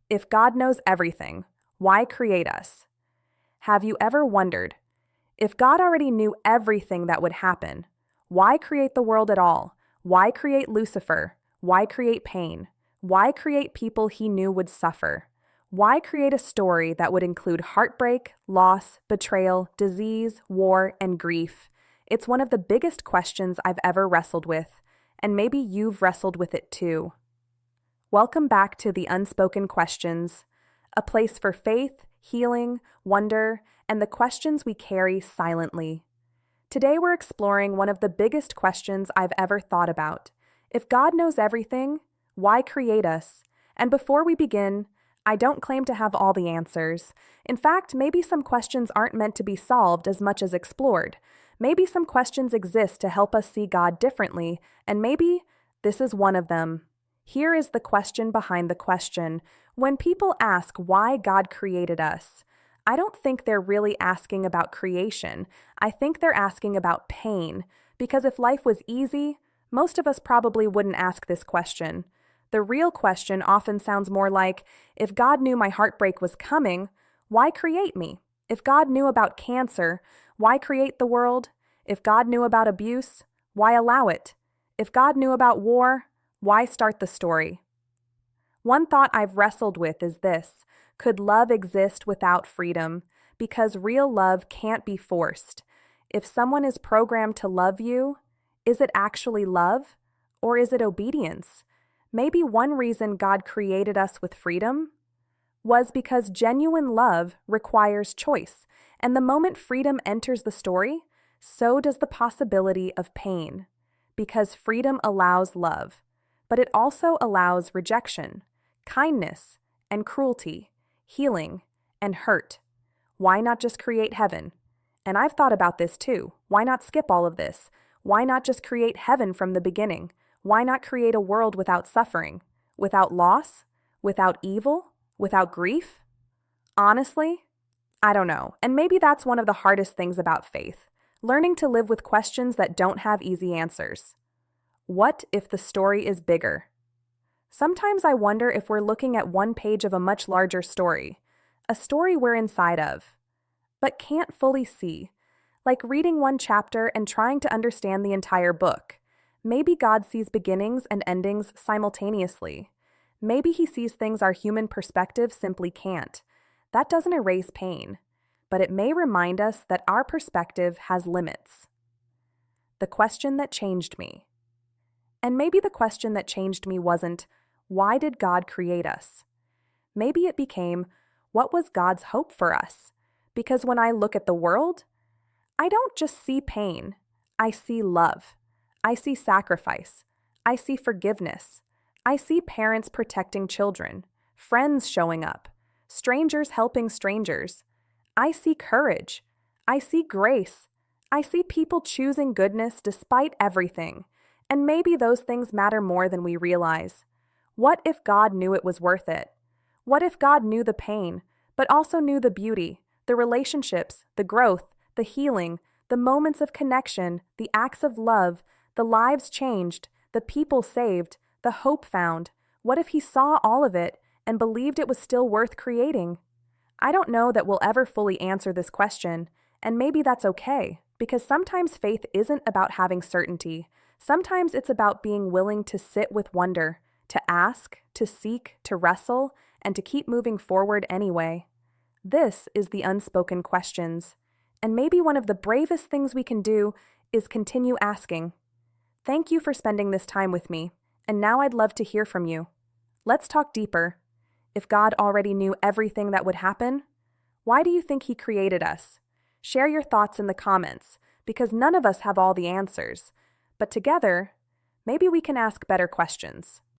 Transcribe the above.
If God knows everything, why create us? Have you ever wondered, if God already knew everything that would happen, why create the world at all? Why create Lucifer? Why create pain? Why create people he knew would suffer? Why create a story that would include heartbreak, loss, betrayal, disease, war, and grief? It's one of the biggest questions I've ever wrestled with, and maybe you've wrestled with it too. Welcome back to the Unspoken Questions, a place for faith, healing, wonder, and the questions we carry silently. Today we're exploring one of the biggest questions I've ever thought about. If God knows everything, why create us? And before we begin, I don't claim to have all the answers. In fact, maybe some questions aren't meant to be solved as much as explored. Maybe some questions exist to help us see God differently, and maybe this is one of them. Here is the question behind the question. When people ask why God created us, I don't think they're really asking about creation. I think they're asking about pain. Because if life was easy, most of us probably wouldn't ask this question. The real question often sounds more like, if God knew my heartbreak was coming, why create me? If God knew about cancer, why create the world? If God knew about abuse, why allow it? If God knew about war, why start the story? One thought I've wrestled with is this: could love exist without freedom? Because real love can't be forced. If someone is programmed to love you, is it actually love? Or is it obedience? Maybe one reason God created us with freedom was because genuine love requires choice, and the moment freedom enters the story, so does the possibility of pain. Because freedom allows love, but it also allows rejection, kindness, and cruelty, healing, and hurt. Why not just create heaven? And I've thought about this too. Why not skip all of this? Why not just create heaven from the beginning? Why not create a world without suffering, without loss, without evil, without grief? Honestly, I don't know. And maybe that's one of the hardest things about faith, learning to live with questions that don't have easy answers. What if the story is bigger? Sometimes I wonder if we're looking at one page of a much larger story, a story we're inside of, but can't fully see, like reading one chapter and trying to understand the entire book. Maybe God sees beginnings and endings simultaneously. Maybe he sees things our human perspective simply can't. That doesn't erase pain, but it may remind us that our perspective has limits. The question that changed me. And maybe the question that changed me wasn't, why did God create us? Maybe it became, what was God's hope for us? Because when I look at the world, I don't just see pain. I see love. I see sacrifice. I see forgiveness. I see parents protecting children, friends showing up, strangers helping strangers. I see courage. I see grace. I see people choosing goodness despite everything. And maybe those things matter more than we realize. What if God knew it was worth it? What if God knew the pain, but also knew the beauty, the relationships, the growth, the healing, the moments of connection, the acts of love, the lives changed, the people saved, the hope found? What if he saw all of it and believed it was still worth creating? I don't know that we'll ever fully answer this question, and maybe that's okay, because sometimes faith isn't about having certainty. Sometimes it's about being willing to sit with wonder, to ask, to seek, to wrestle, and to keep moving forward anyway. This is the Unspoken Questions, and maybe one of the bravest things we can do is continue asking. Thank you for spending this time with me, and now I'd love to hear from you. Let's talk deeper. If God already knew everything that would happen, why do you think he created us? Share your thoughts in the comments, because none of us have all the answers. But together, maybe we can ask better questions.